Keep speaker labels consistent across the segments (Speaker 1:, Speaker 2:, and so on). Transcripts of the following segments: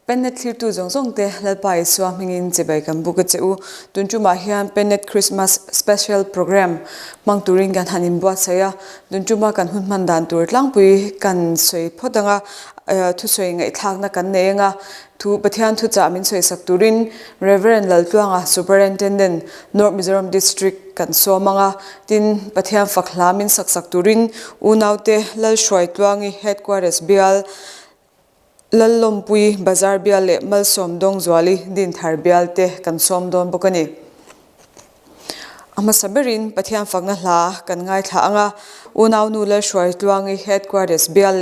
Speaker 1: Pennet Laltluanga Lallawmpuii swamingin chibai kan buka cheu tunchuma hian Pennet Christmas Special Program mangturing kan hanin buat saya tunchuma kan hunman dan tur Lalhriattluangi kan soi phodanga Thusawi ngai thakna kan neenga thu pathian thu cha min soi sakturin Reverend Laltluanga Superintendent North Mizoram District kan somanga tin pathian fakhlamin sakturin unaute Lalhriattluangi headquarters Bial Lallawmpuii Bazar Bial Malsawmdawngzuali Dinthar Bial te kan somdon bokani ama saberin pathian fakna hla kan ngai thaanga unaw nu Lalhriattluangi headquarters Bial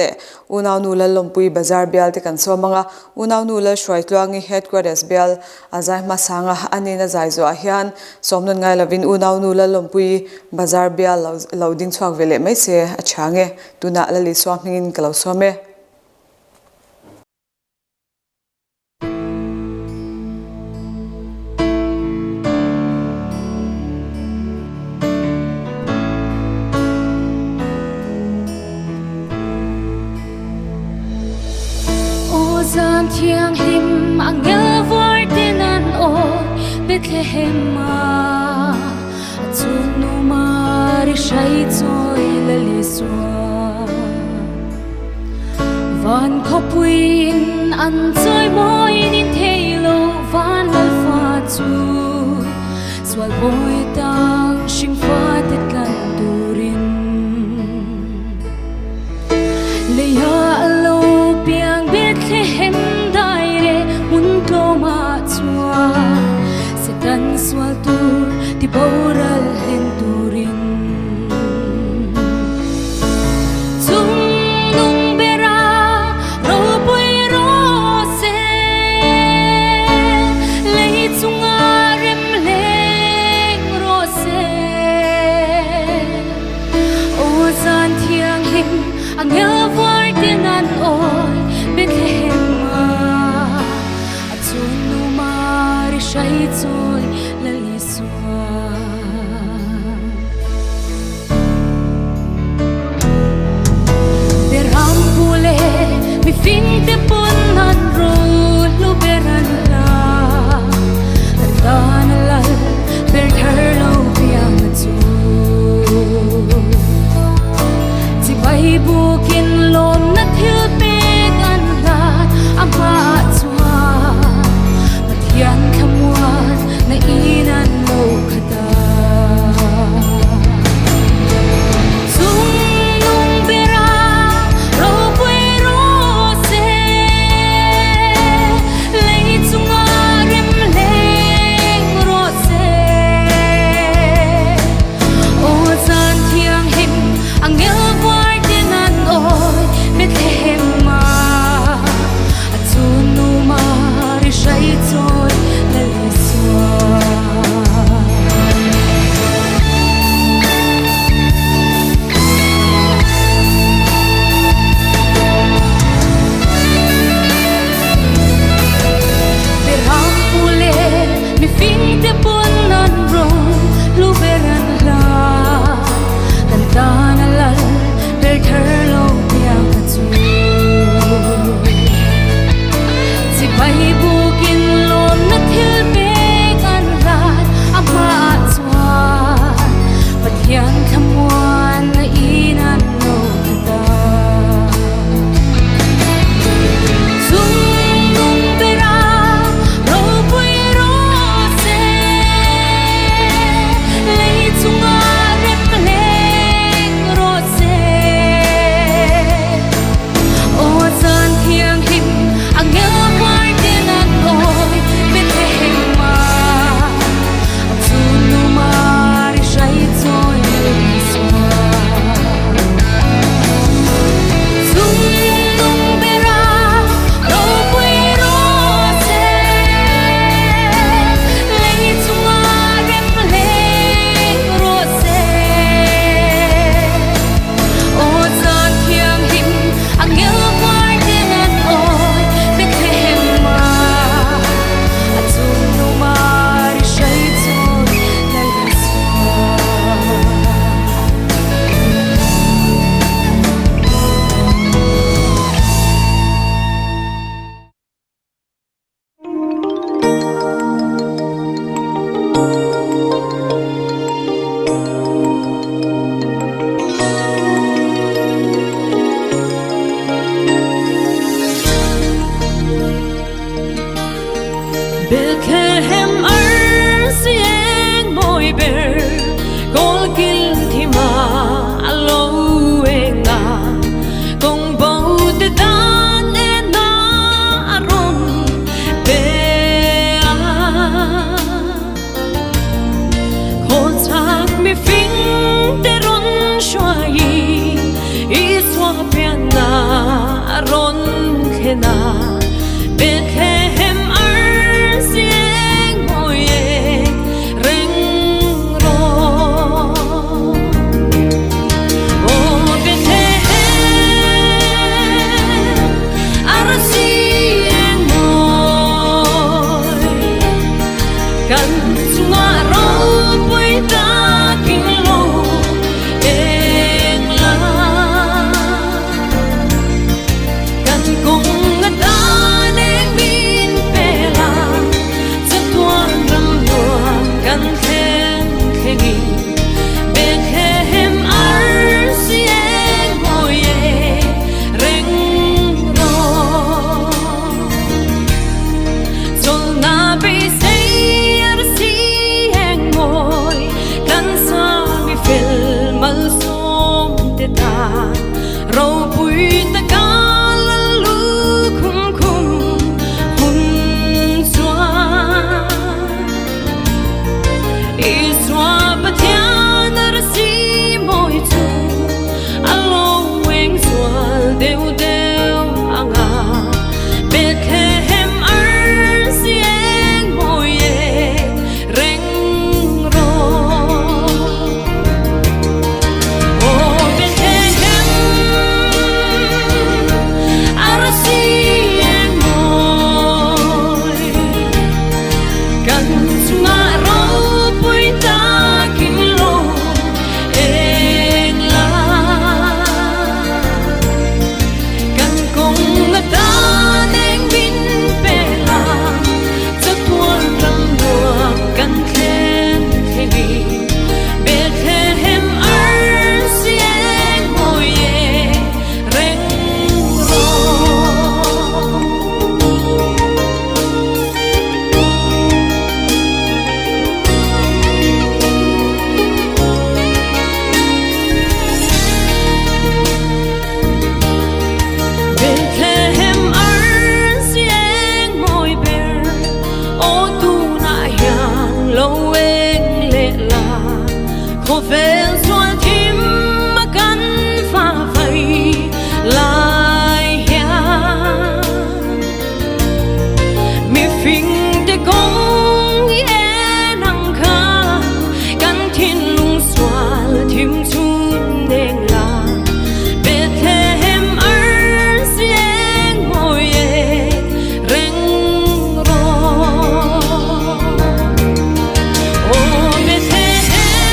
Speaker 1: unaw nu Lalhriattluangi Bazar Bial te kan somanga unaw nu Lalhriattluangi headquarters Bial azai masanga anina zaizo hian somnon ngai lavin unaw nu Lalhriattluangi Bazar Bial loading chhuak vele mai se achange tuna lali swamingin kalo some
Speaker 2: Zan thiang him ang yavor tenan o Bethlehema Atunu mari shai choi laliswa Van kopuin an choi moi nin thelo van alfa chu Swal boy tang shing fatet kan durin Leya alo piang Bethlehem daire mundo matua setan suatu di boral henturin nung bera roboi rose lei tsungarem leng rose o san thiang him ang yavor tenan oi Bethlehema Atunu mari shai choi laliswa Beram pule mi finte ponan ro lo berala Ardanalal bertherlo piang chu Tibai bukin lo Bethena Bethlehem ar sieng moye reng ro Oh Bethlehem ar sieng moy kan sunga ro pui ta king lo eng la kan kong ngata neng bin pela zatuan ram luang kan khen khengi Bethlehem ar sieng moye reng ro zol na be say ar sieng moy kan sa mi fel Malsawmdawngzuali Lallawmpuii ta ka lalu kum kum hun swa iswa pathian ar si moi chu Lalhriattluangi deu deu anga Bethlehem ar sieng moye reng ro Oh Bethlehem ar sieng moy kan sunga ro pui ta king lo eng la kan kong ngata neng bin pela zatuan ram luang kan khen khengi Bethlehem ar sieng moye reng ro Bethlehem ar sieng moy ber o tu na yang lo eng le la kho vel sual thim ma kan fa phai lai ya mi phing de gong ye nang kha kan thin lung sual thim chun neng la Bethlehem ar sieng moye reng ro Oh Bethlehem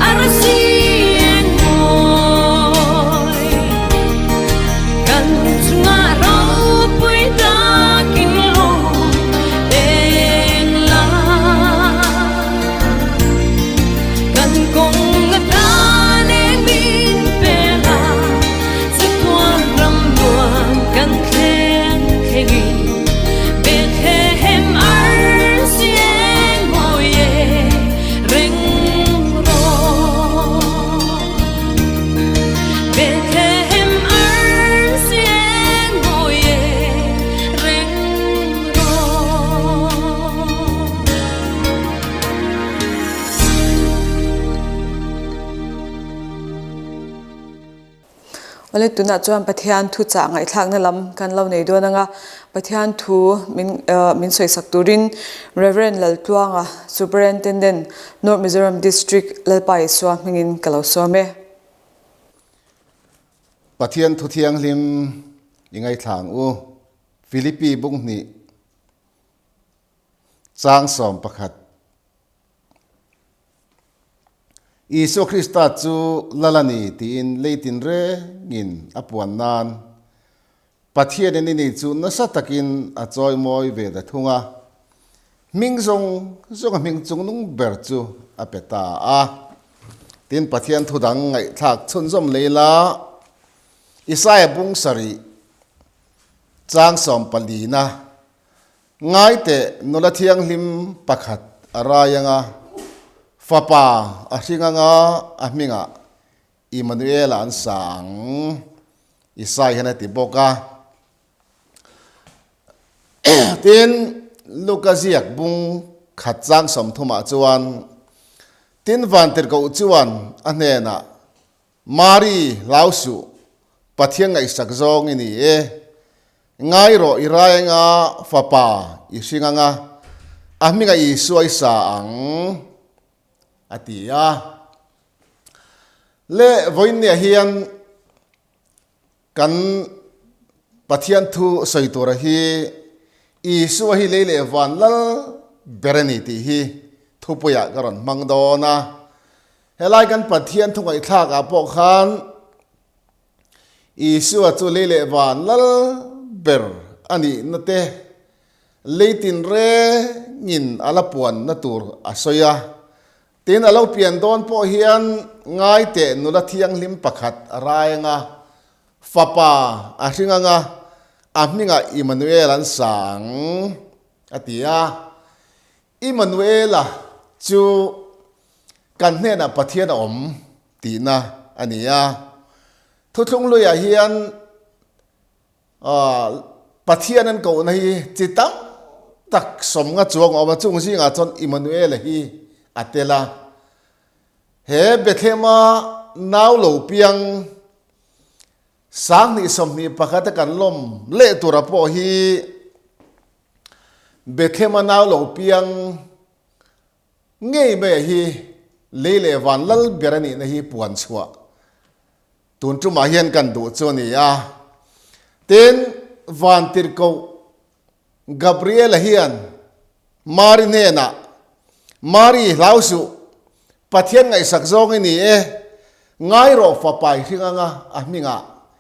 Speaker 2: ar sieng moy kan sunga ro pui ta king lo eng la kan kong ngata neng bin pela zatuan ram luang kan khen khengi Bethlehem ar sieng moye reng ro Bethlehem ar sieng moye reng ro
Speaker 1: Wale tuna chuan pathian thu cha ngai thlakna lam kan lo nei do nanga pathian thu min soi sak turin Reverend Laltluanga Superintendent North Mizoram District Lallawmpuii swa mingin kalo some
Speaker 3: Pathian thu thiang lim ingai thang u Philippi bung ni chang som pakhat Isu Krista chu lalani tin leitin re ngin apuan nan Pathian ni chu nasa takin a choi moi ve da thunga mingzong zonga mingchung nung ber chu apeta a tin Pathian thu dang ngai thak chun zom leila Isaya bung sari chang som palina ngai te nola thiang lim pakhat arayanga fapa ahinganga ahminga Emmanuel an sang Isai hana ti boka tin Lukaziak bung khat chang som thuma chuan tin van ter ko chuan anena Mari lausu pathian ngai sak zong ini ngai ro irai nga fapa isinga nga ahmi nga isu ai sa ang atia le voin ne hian kan pathian thu soitora hi isu hi le van lal berani ti hi thupuya karon mangdona helai kan pathian thu ngai thak a po khan isu chu le van lal ber ani nate leitin re ngin alapuan na tur asoya tin alo pian don po hian ngai te nula thiang lim pakhat rainga fapa ahringa nga ahminga Emmanuel an sang atia Emmanuela chu kan hne na pathian om tina ania thuthung loya hian pathian an ko na hi chitam tak som nga chuang oma chung si nga chon Emmanuel hi atela he Bethema naw lo piang sang ni som ni pakata kan lom le tura po hi Bethema naw lo piang ngei be hi le van lal berani na hi puan chua tun chu ma hian kan du chu ni a ten van tir ko Gabriel hian mari nena mari lausu pathian ngai sak zong ni ngai ro fa pai hinga nga ahminga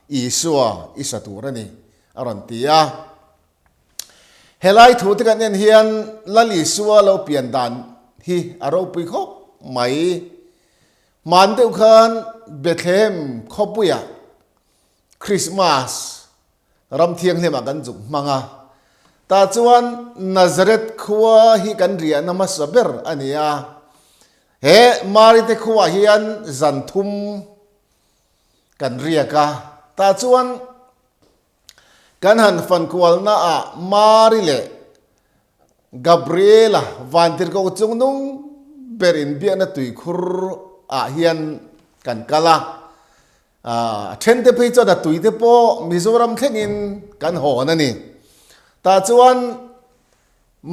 Speaker 3: isua isaturani aron tia helai thu te kan en hian lali suwa lo pian dan hi aro pui khop mai man deuh khan Bethlehem khopuya Christmas ram thiang hlema kan juk manga ta chuan Nazareth khuwa hi kan ria nama saber ania he mari te khuwa hian zanthum kan ria ka ta chuan kan han fan kwal na a mari le Gabriela vantir ko chung nung berin bia na tui khur a hian kan kala thente pe cho da tui te po Mizoram thengin kan ho na ni ta chuan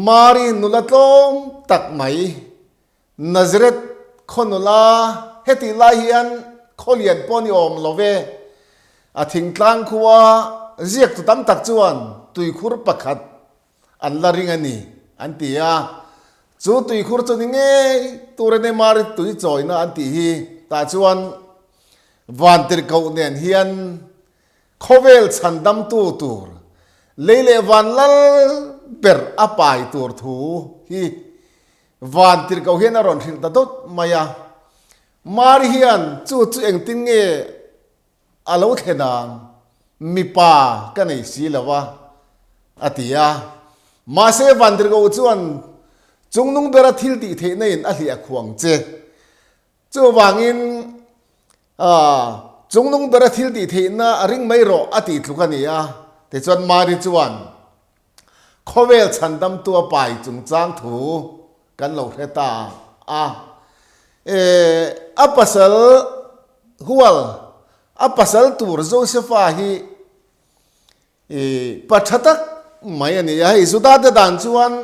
Speaker 3: mari nulatlom tak mai Nazareth khonula heti la hian kholian poni om love a thing tlang khuwa ziak tu tam tak chuan tui khur pakhat an la ring ani an tia chu tui khur chu ni nge turene mari tui choi na an ti hi ta chuan vantir ko nen hian khovel chandam tu tur leile van lal ber apai tur thu hi vantir ko hian aron thil ta dot maya mari hian chu eng tin nge alo thena mi pa ka nei si lawa atia ma se vandir go chuan chungnung bera thil ti the nein a hlia khuang che chu wangin chungnung bera thil ti the na ring mai ro ati thukania te chuan mari chuan khovel chandam tua pai chung chang thu kan lo heta apasal hual apasal tur Josepha hi pathatak mai ani ya izuda da dan chuan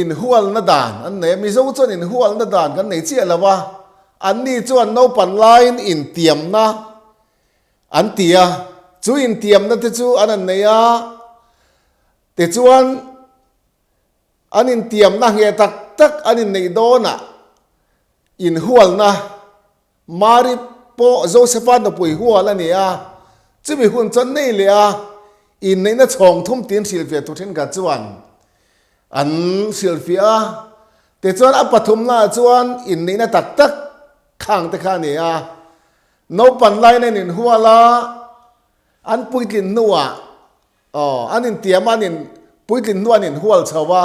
Speaker 3: in hual na dan an ne mi zo chuan in hual na dan kan nei chi alawa an ni chuan no pan line in tiam na an tia chu in tiam na te chu an nei a te chuan an in tiam na nge tak tak an in nei do na in hual na mari po Josepha na pui hual ani a chu mi hun chan nei le a in nei na chong thum tin silvia tu thin ka chuan an silvia te chuan a pathum na chuan in nei na tak tak Khiangte kha ni a no pan lai nen in huala an puitlin nuwa an in tiam an in puitlin nuan in hual chawa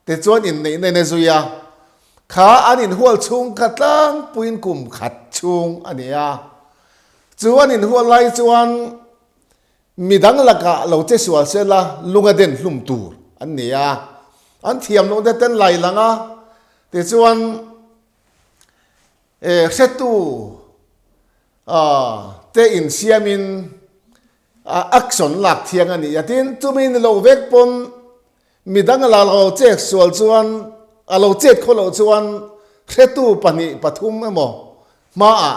Speaker 3: te chuan in nei nei zuya kha an in hual chung khatlang puin kum khat chung ania chuan in hual lai chuan midang laka lo che sual se la lunga den hlum tur an nia an thiam no de ten lai langa te chuan setu te in siamin action lak thiang ani yatin tumin lo vek pon midang la lo chek sual chuan alo chet kholo chuan khretu pani pathum emo ma a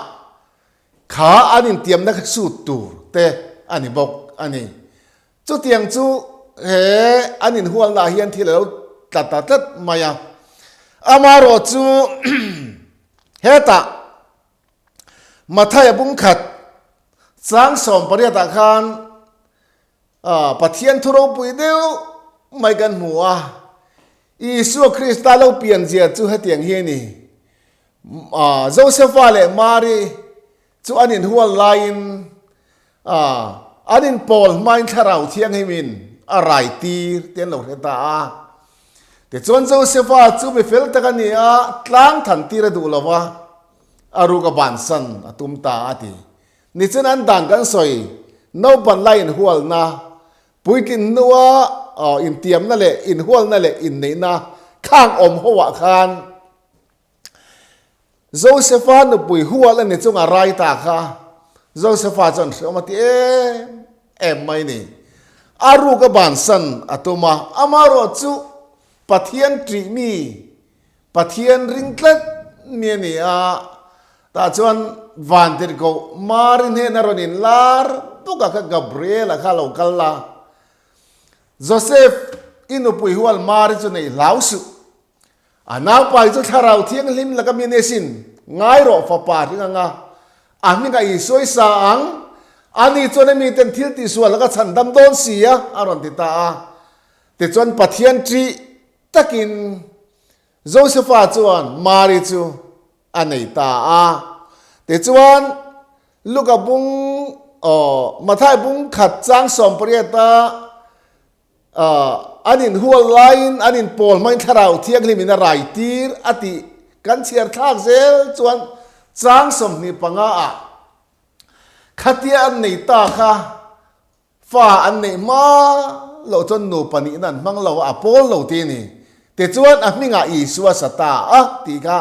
Speaker 3: kha anin tiam na su tur te ani bok ani chu tiang chu he anin hual na hian thilo tat maya amaro chu heta mathai bung khat chang som pariata khan pathian thuro pui deu mai kan hua Isu Krista lo pian zia chu hetiang hi ni Joseph le Mary chu anin hual lain anin Paul main tharau thiang himin arai tir ten lo heta te chon Joseph chu be fel takani tlang than tir du lawa aruga bansan atumta ati ni chen an dang kan soi no ban lain hual na puikin nuwa in tiam na le in hual na le in nei na khang om hoa khan Josepha no pui hual ani chunga rai ta kha Josepha chon somati em mai ni aru ka ban san atuma amaro chu pathian tri mi pathian ringtlat mi ni ta chuan van ter go marin he na ronin lar puka ka Gabriel kha lo kalla Joseph inu pui hual mari chu nei lausu anau pai chu tharau thiang lim laka minesin ngai ro fa pa ringa ami ga isoi sang ani chone mi ten thil ti sual laka chandam don sia aron ti ta te chon pathian tri takin Josepha chuan mari chu anei ta te chuan luka bung mathai bung khat chang som pariata anin hual lain anin Paul main tharau thiang limina rai tir ati kan chiar thak zel chuan chang som ni panga khatia an nei ta kha fa an nei ma lo chon nu pani nan mang lo Paul lo ti ni te chuan a minga Isua sata ti ka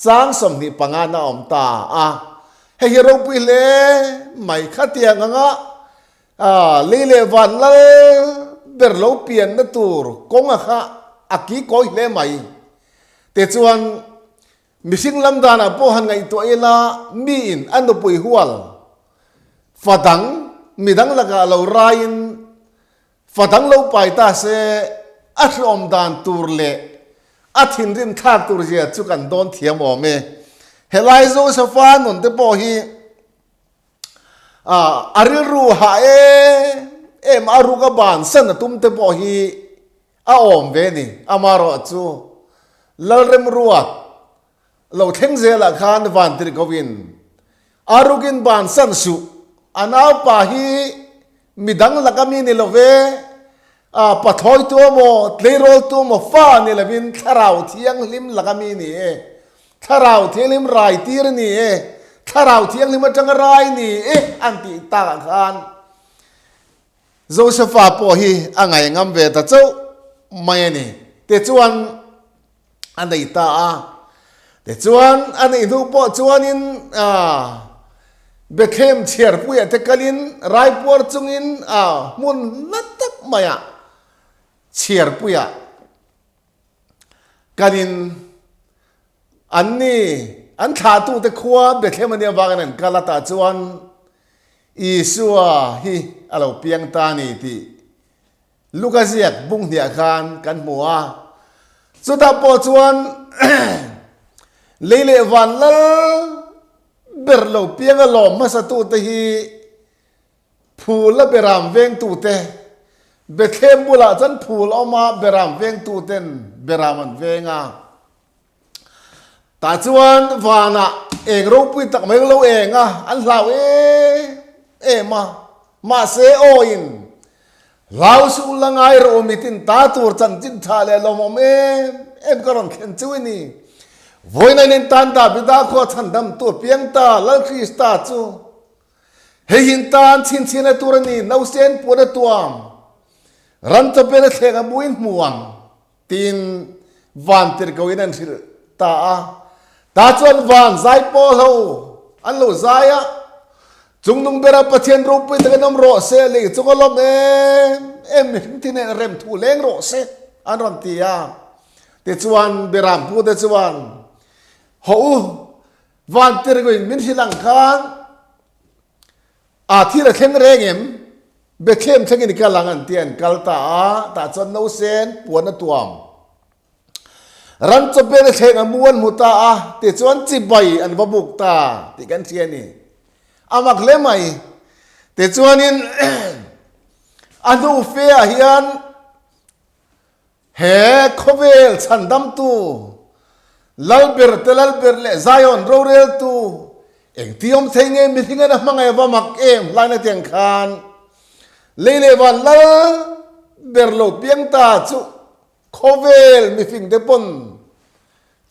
Speaker 3: chang som ni panga na om ta he hero pi le mai khatia nga le van la ber lo pian na tur konga kha aki koi le mai te chuan missing lamdana po han ngai to ela mi in anu pui hual fadang midang laga lo rain fadang lo pai ta se asom dan tur le athin rin thak tur je chu kan don thiam ome helai Josepha non te po hi aril ru ha em aruga ban san tum te po hi om ve ni amaro chu lalrem ruat lo theng zela khan van tri govin arugin ban san su ana pa hi midang lakami ni love pathoi tu mo tlerol tu mo fa ni lavin tharau thiang lim lakami ni tharau thilim rai tir ni tharau thiang lim atang rai ni anti ta khan Josepha po hi angai ngam ve ta chau mai ni te chuan anei ta te chuan anei nu po chuan in Beckham chiar puya te kalin rai por chungin mun natak maya chiar puya kanin anni an tha tu te khwa Beckham ania wangan kalata chuan Isua hi alo piang ta ni ti Lukaziak bung dia khan kan mua chuta po chuan leile van lal berlo piang lo masa tu te hi phul la beram veng tu te Beckham bula chan phul oma beram veng tu ten beraman venga ta chuan wana eng ro pui tak mai lo enga an hlau ma se oin lau su langai ro mitin ta tur chan chin thale lo mom em karon khen chuini voina nin tan da bida kho thandam tu piang ta lal Krista chu he hin tan chin chin a turani no sen pura tuam ran to pere thega buin muang tin van tir ko in an ta chon van zai po lo an lo zaya จุงนุ่งเบราปะเทียนรูปไปตะกันน้ำโรเซเลยจุงก็ลมมิที่เนี่ยเริ่มถูเล้งโรเซอันรันตียาเตจวนเบรามพูดเตจวนหูวันเตอร์กุยมินฮิลังคานอาทิตย์ละเข่งเรงเบเข้มเข่งนิกาลังอันเตียนกัลตาตาจนนูเซนปวนตัวมรันจะเป็นเข่งมวนมุตาเตจวนจิบใบอันวบุกตาติกันเทียนี่อามักเล่ไหมเตจวนินอันดูเฟียเฮียนเฮโคเวลชันดัมตูลัลเบิร์เลซายอนโรเรลตูเอ็งที่อมเทงมีทิ้งกันมังไงว่ามักลายในเตียงคานเลวันลัลเบิร์โลเปียงตาจูโคเวลมีฟิงเดปน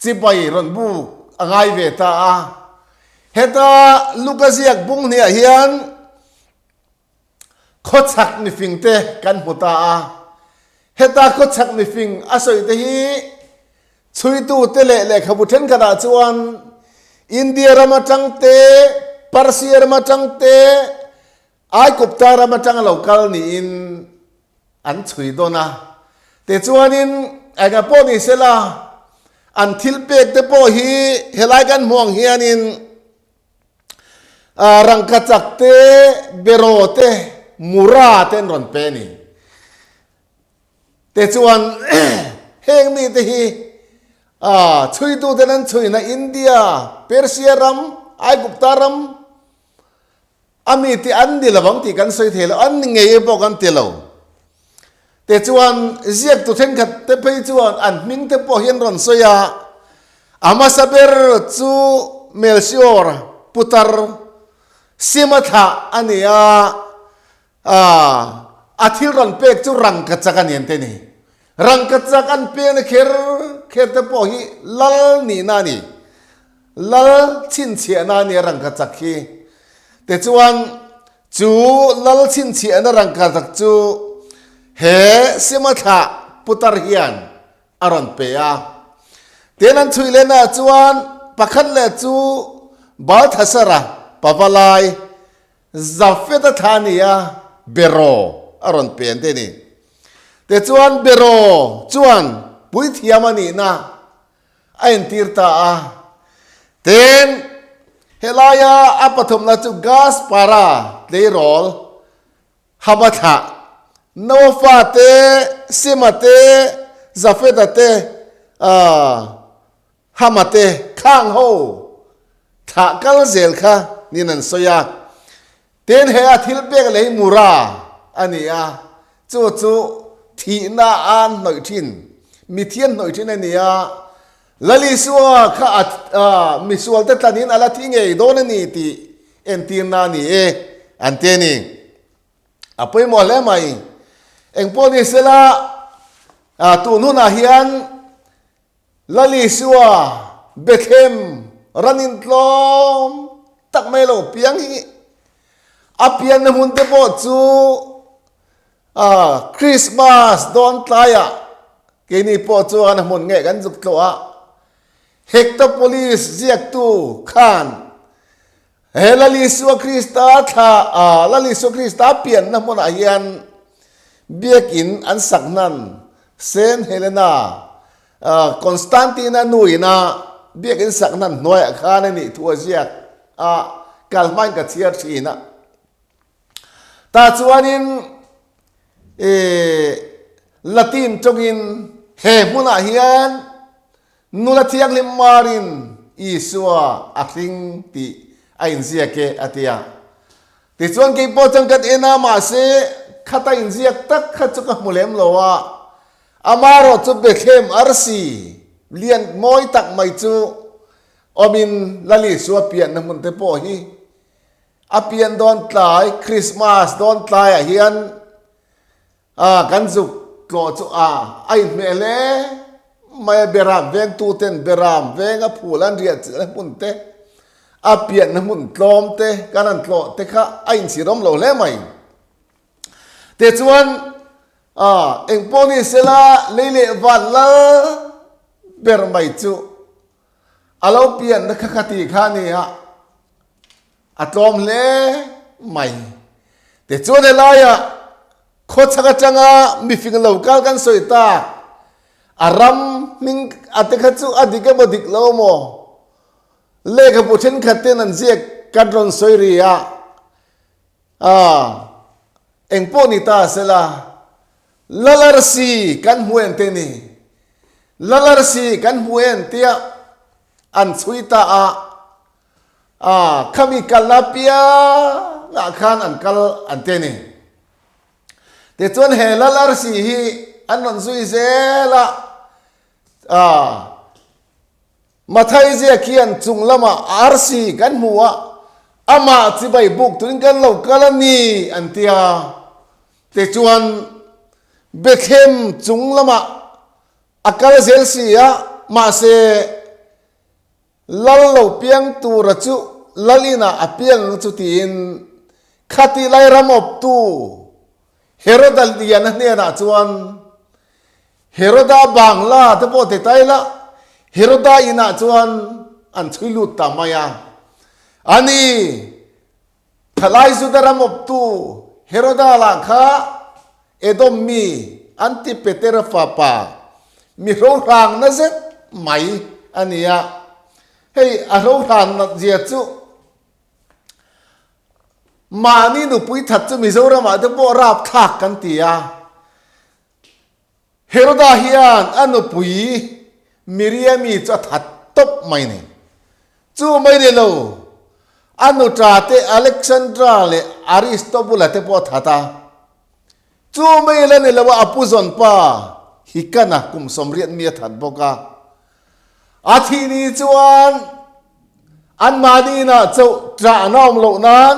Speaker 3: จิบไปรันบุกอ่างไอเวตาเฮตาลูกเสียกบุ้งเนี่ยเฮียนโคชักมีฟิงเตกันพุตาเฮตาโคชักมีฟิงอาศัยเตฮีช่วยตู้เตเลเลขบุตรกระดาษจวนอินเดียรามาจังเตปาร์ซีรามาจังเตไอกุปตารามาจังเหล่ากัลนี่อินอันช่วยตัวนะแต่จวนอินไอ้กับพวกนี้เสละอันทิลเปกเตโปฮีเฮลัยกันมองเฮียนินรังกัจักเตเบโรเตมูราเตนรอนเปนีแต่จวนเฮงนี่เตฮีช่วยตัวนั้นช่วยในอินเดียเปอร์เซียรัมไอกุปตารัมอามีที่อันเดียวบางที่กันช่วยเทลอันเงี้ยบอกกันเทลแต่จวนเสียกตัวเทนขัดเตไปจวนอันมิงเตปเห็นรอนสยาอามาซาเบอร์จูเมลซิโอร์พุตาร์ซิมาธาอันนี้อาทิรอนเปกจูรังกัจจักันยันเตนี่รังกัจจักันเปนเคร์เตปฮีลัลนี่นานี่ลัลชินเชียนานี่รังกัจจักฮีแต่จวนจูลัลชินเชียนารังกัจจักจูเฮซิมาธาพุตาร์ฮิยันอารอนเปียเตนันช่วยเลนะจวนปักขันเลจูบาทัสระปะปลายจับเฟตธานียเบโรอารอนเปียนเตนี่แต่จวนเบโรจวนปุยที่ยามันนี่นะไอ้ตีร์ตาเต็นเฮลายาอัปทุมนาจูกาสปาราเลโรลฮับตะโนฟาเตซิมาเตจับเฟตเตฮามาเตข้างโฮถ้ากัลเซลค่ะนี่นั่นสยาเต็นเฮอาทิลเบกเลยมูราอันนี้จู่ที่น่าอ่านหน่อยทินมีเทียนหน่อยทินอันนี้ลลิสัวข้ามิสัวแต่ตอนนี้อะไรที่ไงโดนนี่ที่เอ็นตีนานี่อันเทนี่ไปหมดแล้วไหมเอ็งพอดีเสละตัวนู้นเฮียนลลิสัวเบคเฮมรันินทลอมตักไม่โลเปียงฮีอาเปียนมุนเตปอจูคริสต์มาสโดนตายเกนี่ปอจูอันมุนเงกันจุกตัวเฮกตอโพลิสเจียกตูขานเฮลลิสัวคริสตาท่าลลิสัวคริสตาเปียนนะมุนอายันเบียกินอันสักนั้นเซนเฮเลนาคอนสแตนตินานุยนาเบียกินสักนั้นหน่วยข้านี่ทัวเจียกกัลมันกับเชียร์ชีนะตาจวนินละตินจงอินเฮมุนาเฮียนนุลเทียกลิมารินอิสัวอักลิงติไออินเซียเกอติยาติจวนเก็บปอจังกัดเอนามาเซขัดอินเซียตักขัดจุกมุเลมโลวะอามารอจุเบเคมอาร์ซีเลียนมอยตักไม่จูอมินลลิสัวเปียนนมุนเตโปฮีอาเปียนโดนตายคริสต์มาสโดนตายเฮียนกันจุกโกจูไอเมเลไม่เบรามเวงตูเตนเบรามเวงอผูลันเรียดนมุนเตอาเปียนนมุนตลอมเตกันนันตลอเตค่ะไอสิรอมโลเลไหมเตจวนเอ็งปอนิเซลาเลเลวันละเบรไม่จูอาเราเปียนนักขัดตีข้านี่อัตลอมเล ไม่แต่จวนอะไรอ่ะโคตรสักจังอ่ะมีฟิงเหล่ากัลกันสวยตาอารมมิงอัตขัดจูอดีก็บดิกเล่าโมเลขบุเชนขัดเตนันเสียกันรอนสวยรีอ่ะเอ็งโปนิตาเสลาลาลาร์ซีกันหวยนเตนีลาลาร์ซีกันหวยนเตียอันสวยตาขมิกัลลาเปียนักขันอันกัลอันเตนีแต่จวนเฮลาลาร์ซีฮีอันนั้นสวยเซละมาไทยเสียเขียนจุงละมาอาร์ซีกันหัวอามาที่ใบบุกตุนกันเรากัลนีอันเตียแต่จวนเบคเฮมจุงละมาอักาลเซลซียมาเซลัลโลเปียงตูระจุลัลินาอเปียงจุตีนขัติไลรามอบตูเฮโรดัลเดียนเนี่ยนะจวนเฮโรดาบังลาทโปเตไตละเฮโรดาอินาจวนอันชุยลุตตามายาอันนี้ทลายสุดารามอบตูเฮโรดาลังคาเอดอมมีอันติเปเตรฟาปามีโรครางนั่นเองไหมอันนี้อะเฮ้ยอารมณ์ทานนักเจียจุมานี่หนูปุยทัดจะมีโซรามาจะบอกรับทักกันตีอะเฮโรดาฮิอันอันหนูปุยมิเรียมีจะทัดตบไม่เนี่ยจูไม่ได้เลยอันหนูตราเตอเล็กซานดราเลอาริสโตบุลเตปอทัดตาจูไม่เล่นเลยว่าอปุจนป้าฮิกันนะกุมสมเรียนเมียทัดบอกาอาทินี้จวนอันมาดีนะเจ้าตราน้อมโลนั้น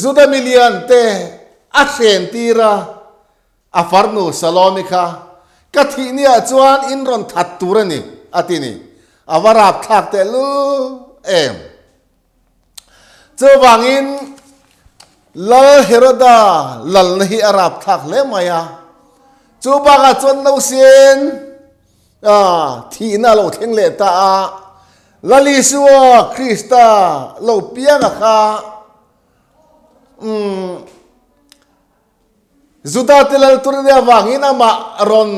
Speaker 3: สุดามิเลียนเตอาเซนตีระอาฟาร์โนสลอมิกากะทินี้จวนอินรอนทัดตูระนี่อาทินี้อาวาราบทักเตลูเจ้าบางอินลลเฮโรดาลลฮีอาราบทักเลมายาเจ้าบางจวนเราเซียนที่น่าเราเทงเลตาลลิสัวคริสตาเราเปียงค่ะจุดที่เราตัวเดียววางอินามารอน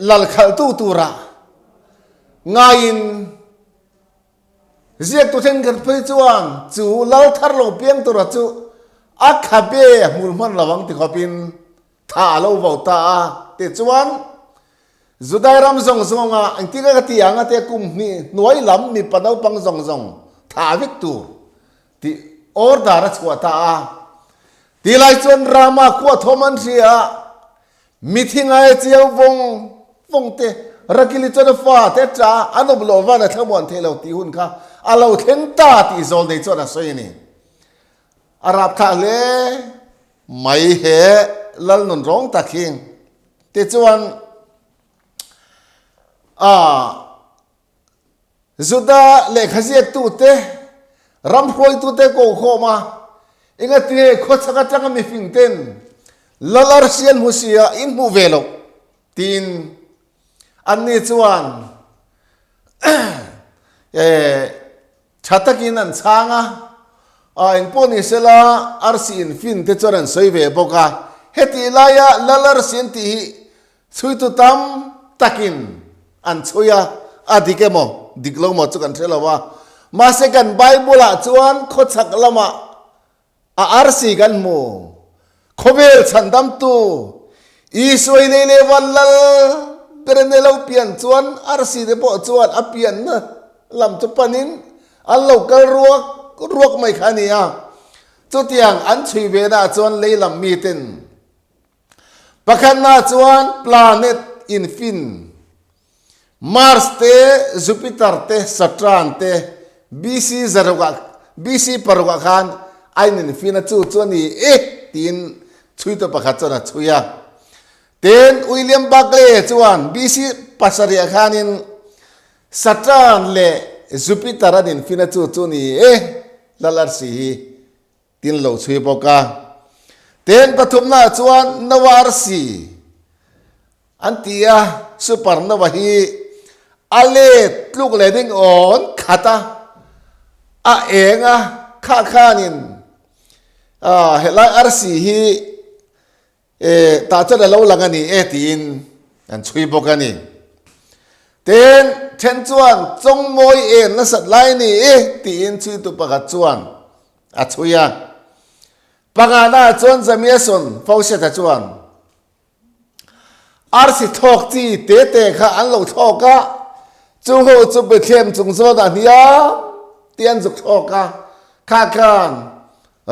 Speaker 3: ลัลขัลตูตูระงายินเรียกตัวเทงกันไปจวนจูลัลทาร์เราเปียงตัวระจูอักขบเบมุลมันระวังที่เขาเป็นท่าเราเบาตาแต่จวนจุดได้รำซงอ่ะอันที่ก็ที่ยังอ่ะที่กุมนี่หน่วยลำมีปนเอาปังซงท่าวิกตูที่ออร์ดาร์ชัวตาที่ไล่จนรามาขวดทมันเสียมิทิงไอเจียววงเตรักิลิจนฟ้าเตจ้าอันนั้นบลวันทั้งหมดเทเลตีหุ่นค่ะอาเราเห็นตาที่โซลในจนสวยนี่อารับทะเลไม่เหลัลนนร้องตะเคียงแต่จวนจุดาเลขเสียตุเตรำพลอยตุเตโกโคมาเองที่โคตรสักจังมีฟิงเทนลลาร์เซียนมุสียอินมูเวโลทีนอันนี้จวนชัตกินันช้างเองพอนิเซลาอาร์ซีนฟินเตจวนสวยเวบกาเฮติลายาลลาร์เซียนที่สุยตุตัมตักินอันช่วยอาทิเกโมดิกลงมาจุกันเทลว่ามาเสกันไบเบิลจวนโคตรสักละมาอาร์ซีกันโมขบเบลฉันดำตูอีสวยเลวันลเป็นเนลเปียนจวนอาร์ซีเดปจวนอเปียนนะลำจุปนินอันเราก็รวกไม่ขานี้จุดอย่างอันช่วยเวนาจวนเลยลำมีเต็นประคันนาจวนพลาเน็ตอินฟินมาร์สเตจูปิเตอร์เตสัตรานเตบีซีจารวักบีซีปรวักขันไอ้นี่ฟินจูจวนนี้ทีนช่วยตัวประคัตจวนช่วยเทนวิลเลียมบักเล่จวนบีซีปัสริยขันินสัตรานเล่จูปิเตอร์นินฟินจูจวนนี้ลาลาร์ซีทีนเราช่วยบอกกันเทนปฐุมนาจวนนวาร์ซีอันที่ซูเปอร์นวาฮีอเลตลูกเลดิ้งออนขัต เองข้านินเฮลัยอาร์ซีฮีตาจะได้เล่าหลังนี้ตีนอันช่วยบอกกันนี่เช่นจวนจงมวยนั่นสัตว์ไล่นี่ตีนช่วยตัวประกาศจวนช่วยปังอาณาจวนจะมีส่วนเฝ้าเสียจวนอาร์สิทอกจีเตะข้าอันเราทอกกะจูโฮจูไปเข้มจงโซดานี่เตียนจุกทอกกะข้ากัน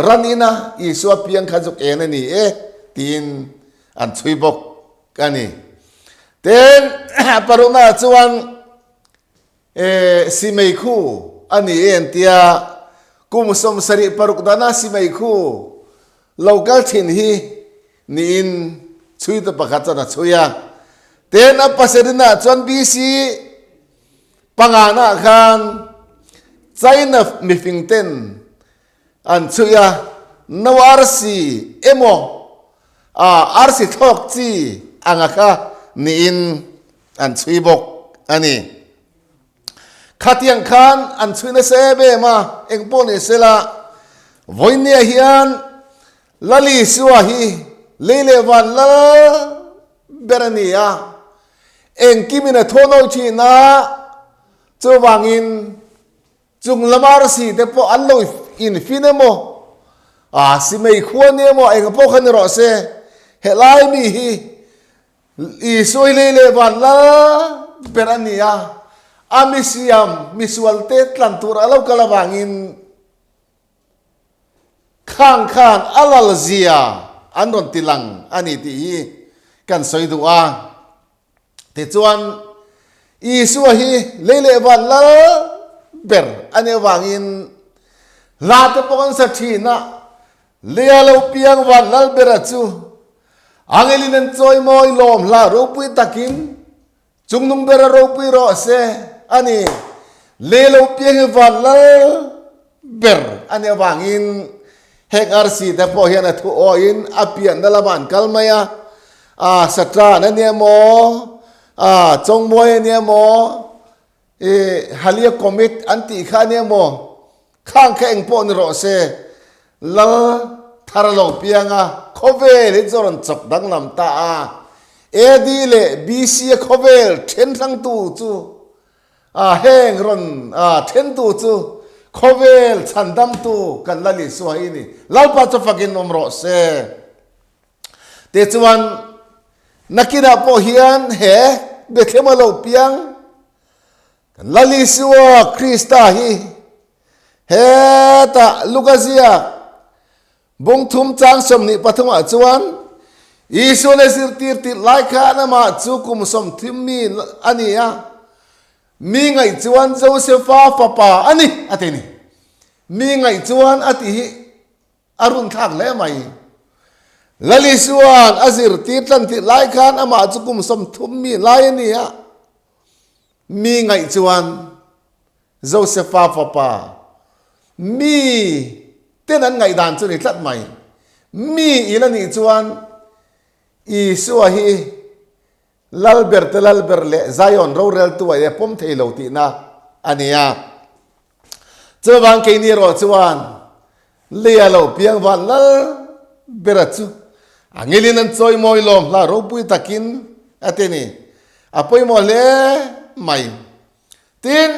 Speaker 3: รันนี่นะอีสัวเพียงข้าจุกนี่ตีนอันช่วยบอกกันนี่ปรุณาจวนสิไม่คู่อันนี้เตียกุมสมสริปรุกดานาสิไม่คู่เราก็ทิ้งฮีนี่ช่วยตัวประกาศจนช่วยอัปเสดินาจวนบีซีปังอาณาคันใจนับมิฟิงเทนอันช่วยนวาร์ซีโมอาร์สิทอกจีอังค่ะนี่อันช่วยบอกอันนี้ขัดยังคันอันช่วยนเสเบมาเอ็งปนิเสละวันนี้เฮียนลลิสัวฮีเลเลวันลเบรนียเอ็งกิมินะทโนชีนะจวางอินจุงละมารสีเดปอันโลอินฟินโมสิไม่ควรเนี่ยโมเอ็งพวกขันรอเซเฮลัยมีฮีอีสวยเลวันลเบรนียมิสยามมิสวัลเตตลันตูร์เรากลาวางินข้างอัลลเซียอันนนติลังอันนี้ที่กันสอยดูที่จวนอีสัวฮีเลวันละเบรอันนี้วางินลาตปกันสักทีนะเลี้ยเราเพียงวันละเบรจูอังเอลินันจอยมอยลมลารูปุยตักินจุงนุงเบรรูปุยรอเซอันนี้เลโลเพียงวันละเบรอันนี้วางินเฮกอาร์ซีแต่พอเห็นทุกอินอภิยันดลบันกัลมายาสตรานั่นเนี่ยโมจงมวยเนี่ยโมฮัลลีคอมิตอันติข้าเนี่ยโมข้างแข่งปนรอเซลทารลงเพียงโคเวลจรนจับดังลำตาดีเลบีซีโคเวลเทนทั้งตู้จูเฮงรอนเทนตู้จูโคเวลฉันดำตูกันลลิสวายนี่ลาปัจจุบันนมรอเซเตจวันนักกีฬาพอฮียนเฮเบคมาโลเปียงกันลลิสวาคริสตาฮีเฮตาลูกาเซียบงทุมจางสมนิปฐมจวนอิสุเลสิร์ตีร์ติไลคานามาจุกุมสมทิมมีอันนี้มีไงจวนโจเซฟาฟาปาอันนี้อันนี้มีไงจวนอัติอารุณทักเล่ไหมลลิสวนอาศิรติตันติไลคานอามาจุกุมสมทุมมีไลนี่มีไงจวนโจเซฟาฟาปามีเต้นนั้นไงด่านจุนิทัดไหมมีอีนั่นนี่จวนอีสัวฮีลัลเบร์เลซายอนเราเรลตัวเอพมเทโลตินะอันนี้เจ้าบางคนนี่รอจวนเลี้ยเราเพียงวันลัลเบร์จูอังเกลินันซอยมอยลมลารูปุยตะกินอันนี้apoiมอเลไม่ทิน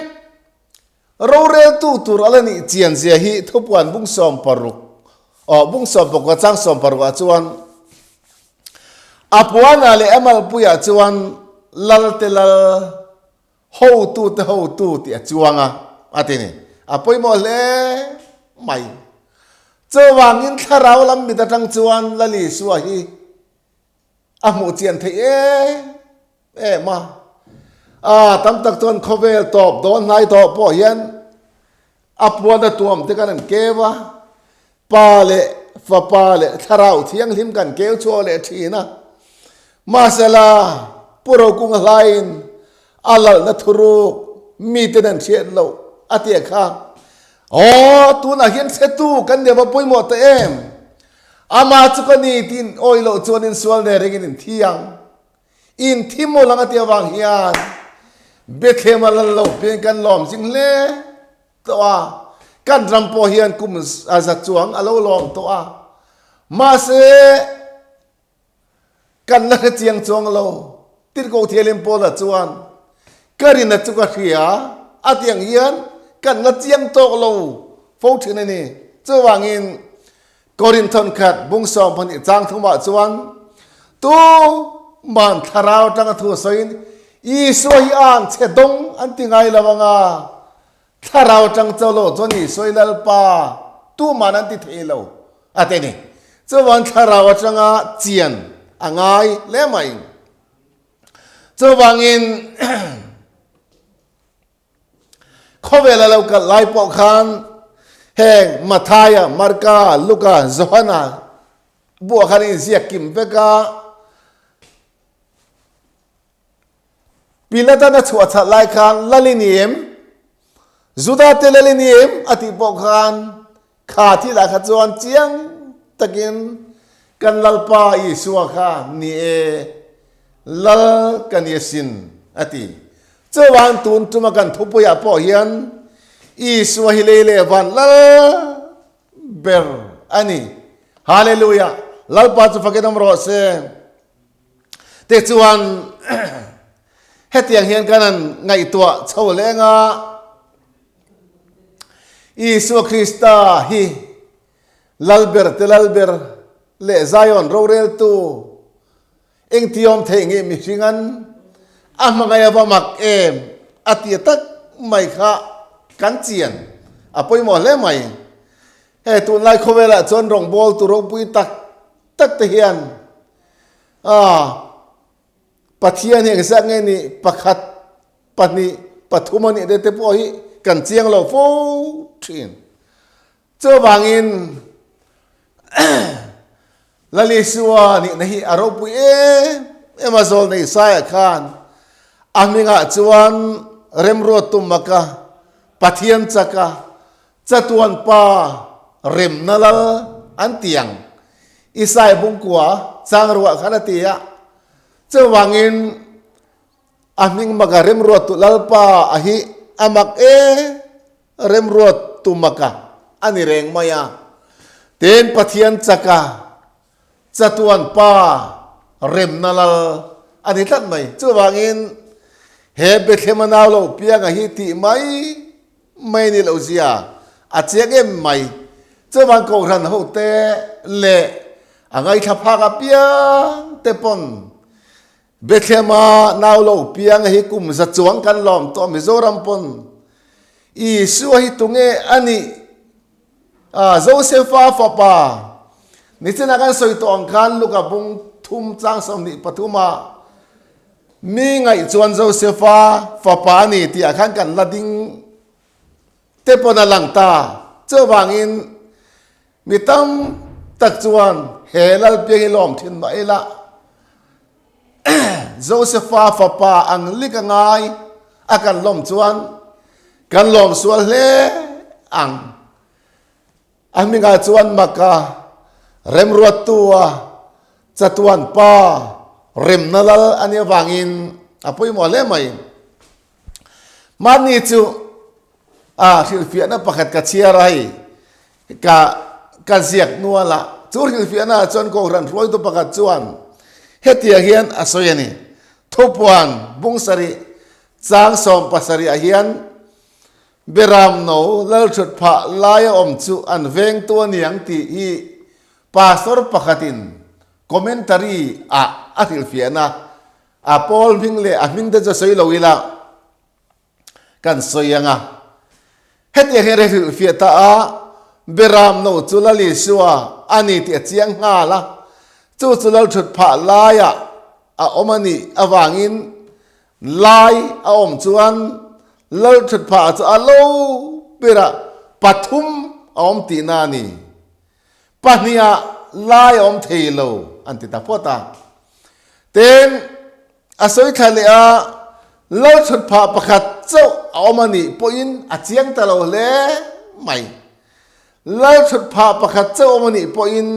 Speaker 3: เราเรลตัวอะไรนี่เจียนเสียฮีทุบวันบุ้งสอมปารุกบุ้งสอมปกติจังสอมปารุกจวนapwan ale amal puya chuan lal te lal ho tu ti chuanga atini apoi mo le mai chawangin tharau lam mi ta tang chuan lali suwa hi amu chian the ma tam tak chuan khovel top don nai to po hian apwan da tuam te kan kewa pale fa pale tharau thiang lim kan keu chu le thina masala puro kung lain alal na thuru mi tenan chiat lo atia kha tu na hian setu kan de ba poi mo ta em ama chu kan ni tin oilo chuan in sual ne ring in thiang in thimo lang atia wang hian bekhema lan lo pen kan lom jing le to กันรำพอเฮียนกุมอาจัดจวงอโลลอมตัวมาเสกันนักเจียงจวงโลติดโกเทียลิมโพละจวนก็รินจุกเขียอาเตียงเฮียนกันนักเจียงโตโลฟูถึงนี่เจ้าวางินกอรินทอนขัดบุงสอมพันจางทุ่งบาจวนตู้มันทาราวจังทุสอยอีสวยอ่านเชดงอันติไงละวังอาถ้าเราจังเจ้าโลจนี่สวยลัลปาตู้มันอันติเทโลอาเตนี่เจ้าวันถ้าเราจังอาเจียนอ่างไงเล่ไหมเจ้าวังอินข้อเวลาเราก็ไล่ปอกขันแห่งมัทายามาร์กาลูกาโจฮานาบัวขันอินเสียกิมเปกาปีละตันชัวร์ไล่ขันลาลินีมจุดาเตลลินีมอธิปกขันขาที่หลักขจรเจียงตะกินกันลัลปาอิสวะขานี่เอลลกันยสินอธิเจ้าวันตุนจุมากันทุบยาปอเฮียนอิสวะฮิเลเลวันลเบรอันนี้ฮาเลลูยาลัลปาจุฟักกันมรอเซเตจวนเฮตียงเฮียนกันนั้นไงตัวเช่าเลงาอิสวะคริสตาฮีลัลเบรเตลัลเบรเลซายอนโรเรลตูเอ็งที่ยอมเทงเอมิชิงันอามังไงว่ามักเอมอาทิตย์ไม่ค่ะกันเจียนอาปอยหมดแล้วไหมเฮ้ตุนไล่เขาเวลาจนรองบอลตุรองปุยตักเทียนปัทเทียนเนี่ยสักไงนี่ปักขัดปัดนี่ปัทุมันนี่เดตปอยกันเจียงเราฟูทินเจ้าบางอินลลิสวานี่นะฮีอารมณ์ปุยมาโซลในสายขานอามิงะจวนเรมโรตุมมะกะปัทเทียนจักะจัตวันปาเรมนัลอันเตียงอิสายบุงกัวจางรัวขนาดที่เจ้าวังอินอามิงมะกะเรมโรตุลัลปาอาฮิอามักเรมโรตุมมะกะอันนี้เร่งมายาเต็นปัทเทียนจักะจัตวันปาเรมนัลอันนี้ทัดไหมเจ้าวังอินเฮเบเทมานาวโลเปียงฮิติไม่นี่เราเสียอาเจียงเอ็มไม่เจ้าวังโกรันโฮเตเละอ่างไอทับพากเปียงเตปอนเบเทมานาวโลเปียงฮิกุมจะจวงกันล้อมตัวมิโซรัมปอนอีสัวฮิตุงเออันนี้โจเซฟาฟาปานี่เจ้านักสอยตัวอังคันลูกกับบุงทุ่มจางสมนิปทุมามีไงจวนโจเซฟาฟาปานี่ที่อาคันกันละดิ้งเตปนาลังตาเจ้าบางอินมีตั้มตักจวนเฮลัลเปียงล้อมทิ้งมาเอละโจเซฟาฟาปาอังลิกง่ายอากันล้อมจวนกันล้อมสวนเล่อังมีไงจวนมักกะเรมรัวตัวจัตวันป้าเรมนัลอันนี้วางอินปุยหมดเลยไหมมันนี่จูฮิลฟิอานาประคัดกัดเชียร์ไรกะเสียกนัวละจูฮิลฟิอานาจนโกรันรวยตัวประคัดจวนเฮติอาเฮียนอสอยนี่ทุบวันบุงสรีจางสอมปัสรีอาเฮียนเบรามโนลัลชุดพะลายอมจูอันเวงตัวเนียงตีอีปาสอร์ประคัดินคอมเมนตารีฮิลฟิอานาพอลพิงเลมิงเดจะสอยลวิลากันสอยยังเฮติเฮเรฟิลฟิตาเบรามโนจุลลิชัวอันนี้ที่เจียงงาละจุลชุดผาลายอมันนี่วางอินลายอมจวนลชุดผาจะโลเบระปฐุมอมตีนานีปะเนียลายอมเทโลอันติตาพอตาเต็นสอยทะเลเราชุดผ้าประคัดเจ้าเอามานี่ปอินอาเจียงตะเราเล่ไม่เราชุดผ้าประคัดเจ้าเอามานี่ปอิน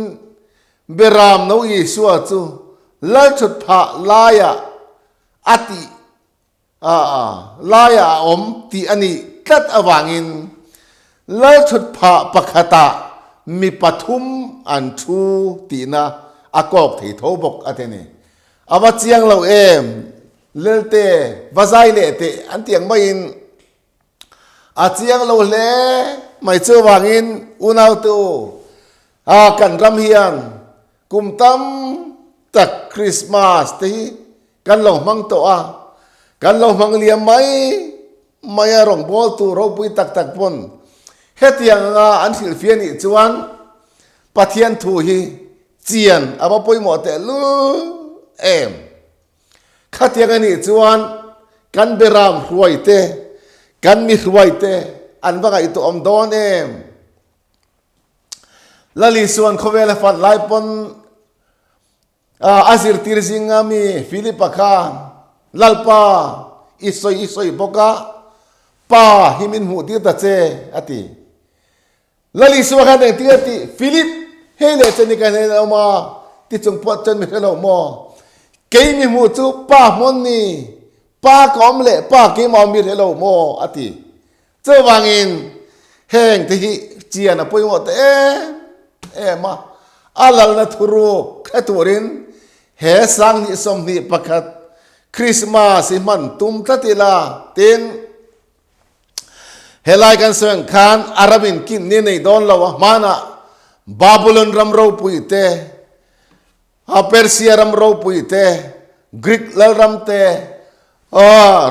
Speaker 3: เบรามโนอีสัวจูเราชุดผ้าลายอติลายอมตีอันนี้กัดอวางอิน แล้วชุดผ้าปะขตะมีปฐุมอันชูตีนะอากอกที่ทบกอันนี้อาวัจยังเราเลเตวาไซเลเตอันเตียงไม่อินอาเจียงเราเล่ไม่เจอวางอินอุณาวตูกันรำเฮียนกุมตั้มตักคริสต์มาสที่กันลงมังตัวกันลงมังเลียมไม่รองบอลตูเราปุยตักปนเฮตียงอันศิลปินจวนปะเทียนทูฮีเจียนอาบปุยหมดแต่ลูขัดยังไงนี่จวนกันเบรามรวยเตกันมีรวยเตอันว่าไงตัวอมดอนลลิส่วนเขาเวลาฟัดไล่ปนอาศิรติรสิงามีฟิลิปปะลัลปาอิสอยบกะป้าหิมินหูที่ตาเจอติลลิส่วนกันเองที่อติฟิลิปเฮเลจะนี่กันเฮเลมาที่จงปวดจนไม่เฮเลมาเกยมีหูจูป้ามอนนี่ป้ากอมเล่ป้าเกยมามีเฮเลมาอติเจ้าวางินแห่งที่เจียนปุ่ยหมดมาอาลัลนัทรูแค่ตัวรินเฮสังนิสมนิประคัดคริสต์มาสมันตุมทัติลาเต็นเฮลายกันเสียงขานอาราบินกินนี่ในดอนละวะมานะบาบิลอนรำเราปุยเตเปอร์เซียรำเราปุยเตกรีกลรำเต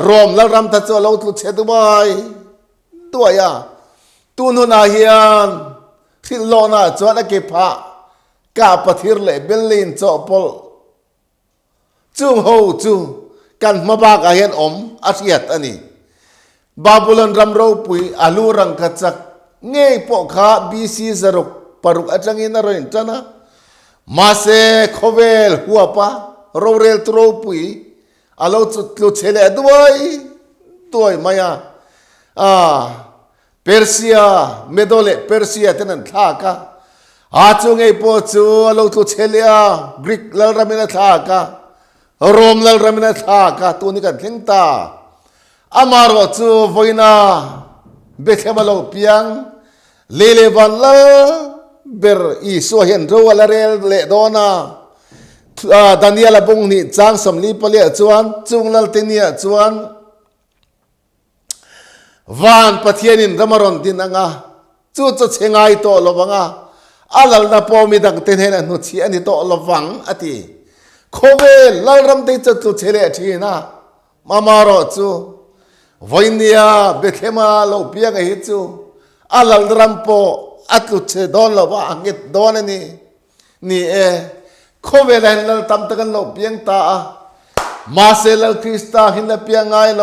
Speaker 3: โรมลรำทัศเราทุเชตุบายตัวยาตุนุนาเฮียนที่โลนาจวนเก็บผ้ากาปทิรเล่เบลลินจอปอลจุงโฮจุกันมาบากอาเฮียนอาเซียตอันนี้บาบิลอนรำเราปุยอาลูรังกัจจกเงยปอกขาบีซีซารุกปารุกอาจังอินารอยน์จันะมาเซโคเวลหัวปะโรเรลตรปุยอาลูจุดเชลด้วยมายาเปอร์เซียเมโดเลเปอร์เซียเท่านั้นท่ากะอาจูงไอโปจูอาลูจุดเชลียกรีกลรามินาท่ากะโรมลรามินาท่ากะตัวนี้กันเข่งตาอามารวจูวอยนาเบเทมาโลเปียงเลเลวันลเบอร์อีโซเฮนโรวลาเรลเลโดนาดานิเอลบงนี่จางสมลีปเลียจวนจุงลลเตเนียจวนวานปะเทียนินรามารอนดินังจูจุดเชงไอโตลวังอาลัลนาปอมิดังเตนเฮนนุชีอันนี้โตลวังอติโคเวลลรำเตจุดเชเลทีนะมามารอจูวันนี้เบเทมาโลเปียงหิจูอาลัลรัมโปอัตุเชดอนลวะอังกิดดอนนี่โคเวลเห็นลตั้มตะกันโลเปียงตามาเซลคริสตาหินลเปียงไงโล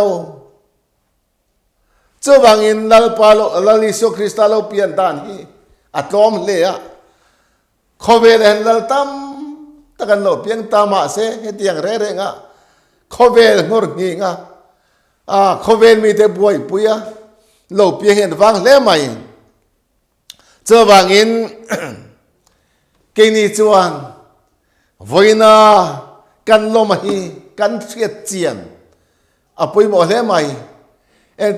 Speaker 3: เจ้าบางอินลปาโลลลิโซคริสตาโลเปียนตานฮีอัตลอมเลียโคเวลเห็นลตั้มตะกันโลเปียงตามาเซเฮตียงเร่งโคเวลงรงิงโคเวลมีแต่บวยปุยโลเปียงเห็นฟังเล่ไหมเจ้าบางอินกินิจวนวันน่ะกันลมฮีกันเสียเจียนปุยหมดเล่ไหม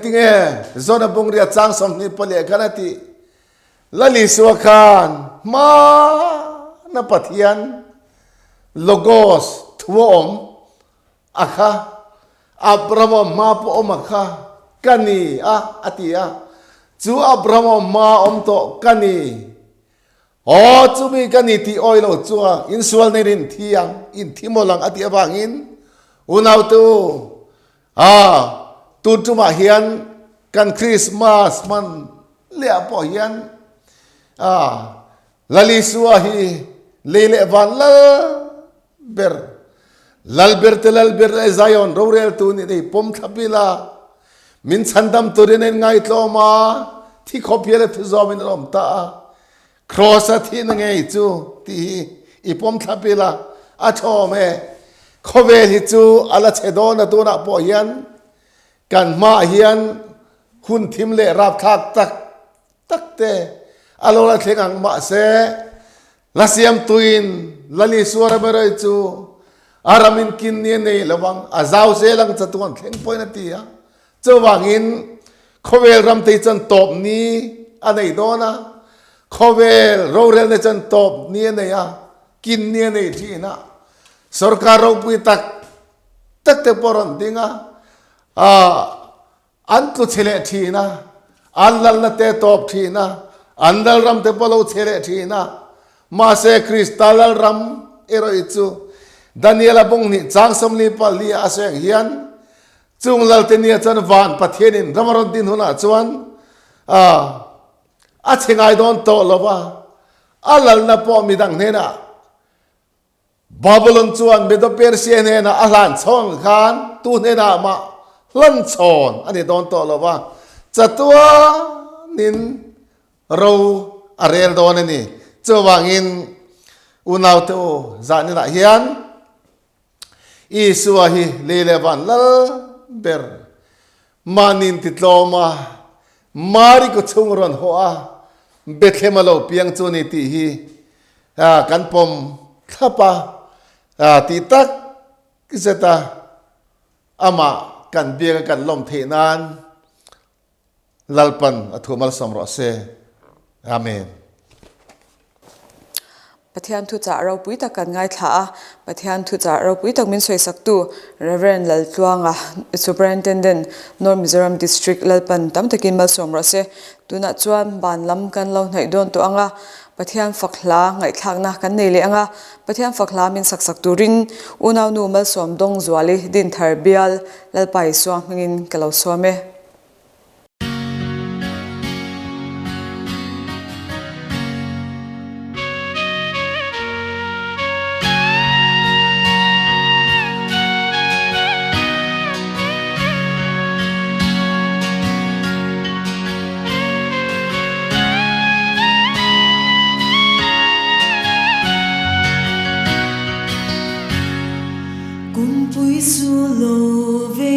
Speaker 3: ติงโซนบุงเรียจางสมนิปเลียกันที่ลลิสวกันมาณปัทยันโลโกสทัวอมอาคาอับรามมาปอมอาคากันนี่อติยาจูอับรามมาอมโตกันนี่จูมีกันนี่ที่ออยโลจัวอินสวลเนรินที่ยังอินที่มลังอติยาบางอินอุณาวตูตุนจุมาเฮียนกันคริสต์มาสมันเลี้ยปอเฮียนลลิสวาฮีเลเลวันลเบอร์ลลเบอร์ลลเบอร์ไอซายอนโรเรลตูนี่ปมทับบิลามินสันดัมตุรินไงตโลมาที่ขบเยลทุซาวินรอมตาครอสที่นั่งไงจูที่อีปมทับบิลาชอเมขบเวลิจูอัลเชโดนตัวนักปอเฮียนกันมาเฮียนหุ่นทิมเล่รับทักตักเตอโลลาเทงังมาเซลาเซียมตุอินลลิสวรเบรยจูอารามินกินเนี่ยในระวังอาซาวเซลังจัตุวันเข่งปอยนาทีเจ้าวังอินโคเวลรำตีจันตบนี้ anh ấy đó na khó về rau rel này chân top nia này kin nia này chi na sarkar Lalhriattluangi tak tak te poron dinga an tu chele thi na an lal na te top thi na an dal ram te polo chele thi na ma se kristalal ram ero ichu Daniela bong ni chang somli pal li aseng hian chung lal te nia chan van pathienin ramaron din huna chuan a chengai don to lova alal na po midang hena Babylon chuan bedo Persia hena alan chong khan tu hena ma lan chon ani don to lova chatua nin ro arel don ani chawangin unaw to zanina hian isuahi lelevan lal ber manin titloma mari ko chungron hoa betlемalo piang chuni ti hi kan pom thapa ti tak kiseta ama kan biang kan lom thenan lalpan athumal samro se amen
Speaker 1: Pathian thu cha Lalhriattluangi ta kan ngai thla Pathian thu cha Lalhriattluangi tak min soi saktu Reverend Laltluanga Superintendent North Mizoram District Lalpan tam takin Malsawmdawngzuali se tuna chuan ban lam kan lo hnai don to anga Pathian fakhla ngai thlakna kan nei le anga Pathian fakhla min saksak turin unaw nu Malsawmdawngzuali Dinthar Bial Lallawmpuii suang ngin kalo suame
Speaker 2: Pui su lo ve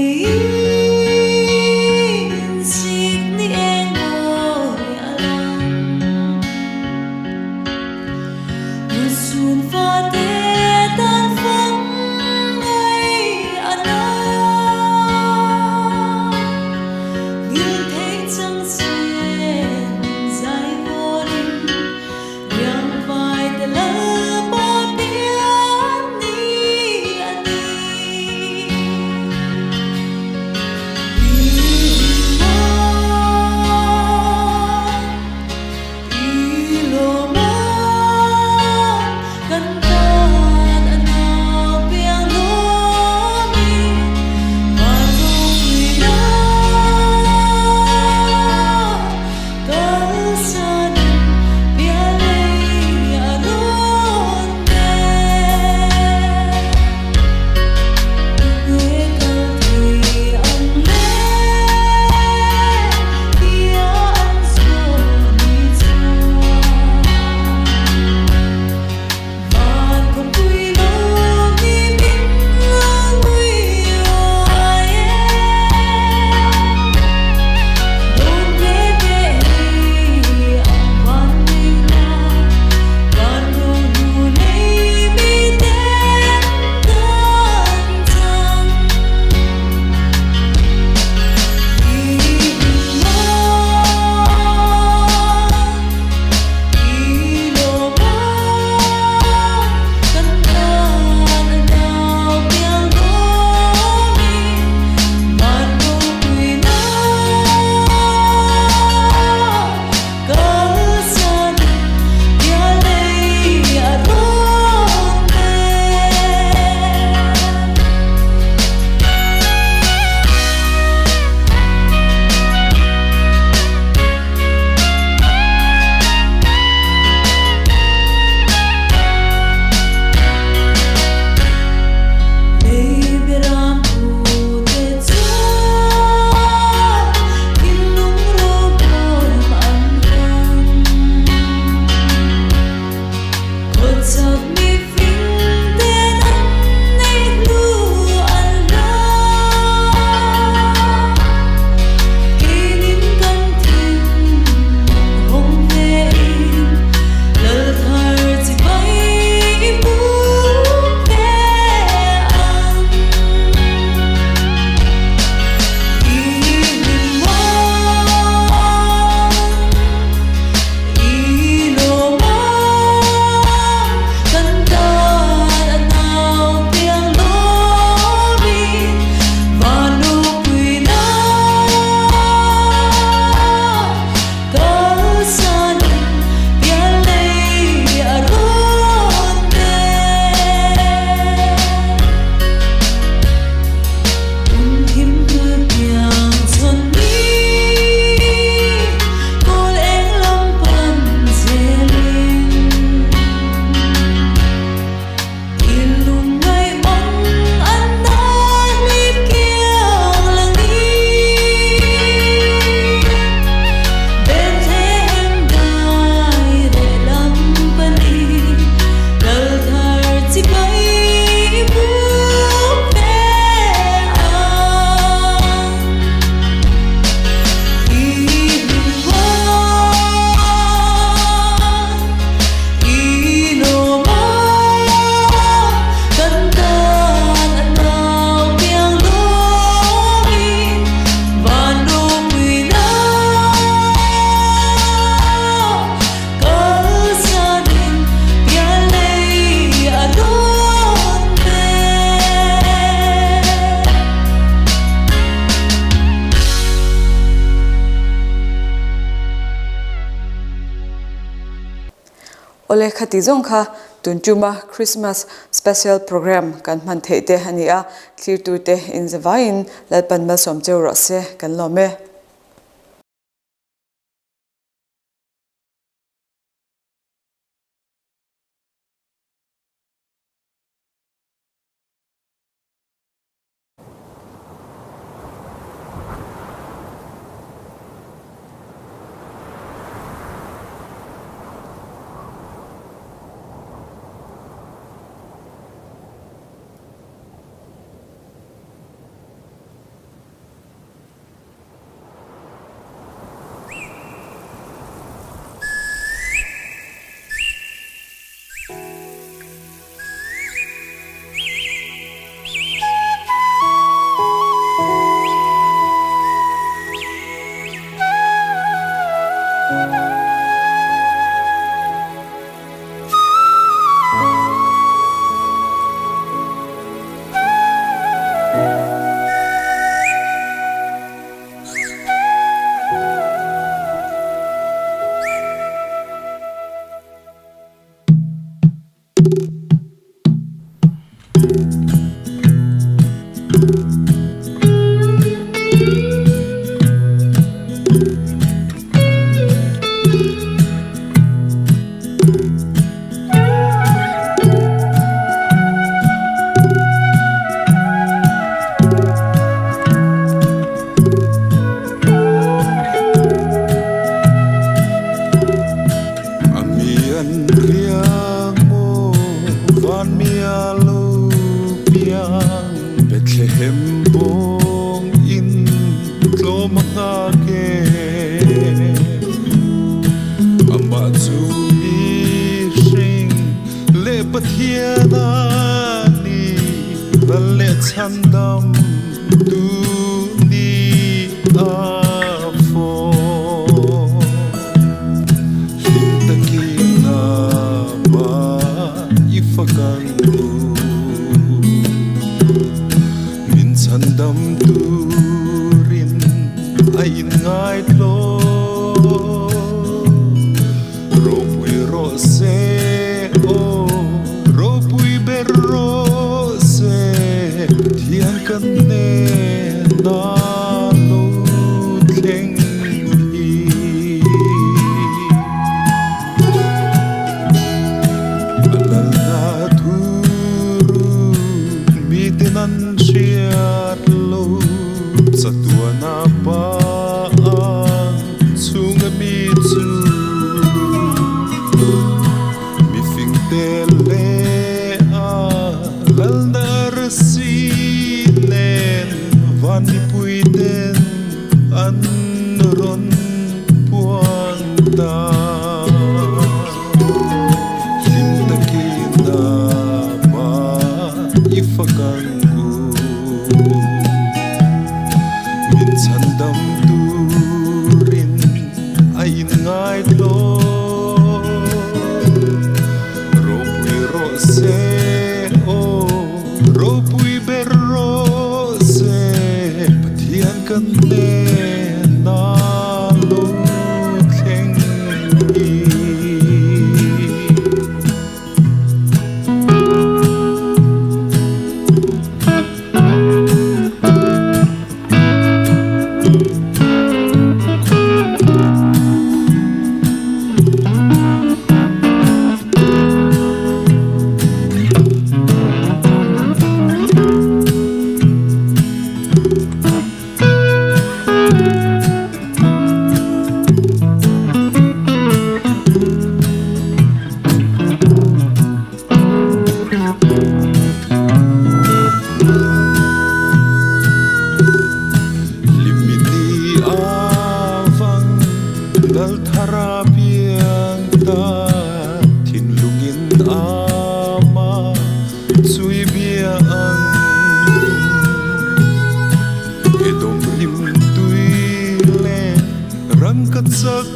Speaker 1: ole khati zong kha tunchuma Christmas special program kan man theite ania clear tu te in zawain lalpan Malsawmdawngzuali ro se kan lome
Speaker 4: Rangkat sak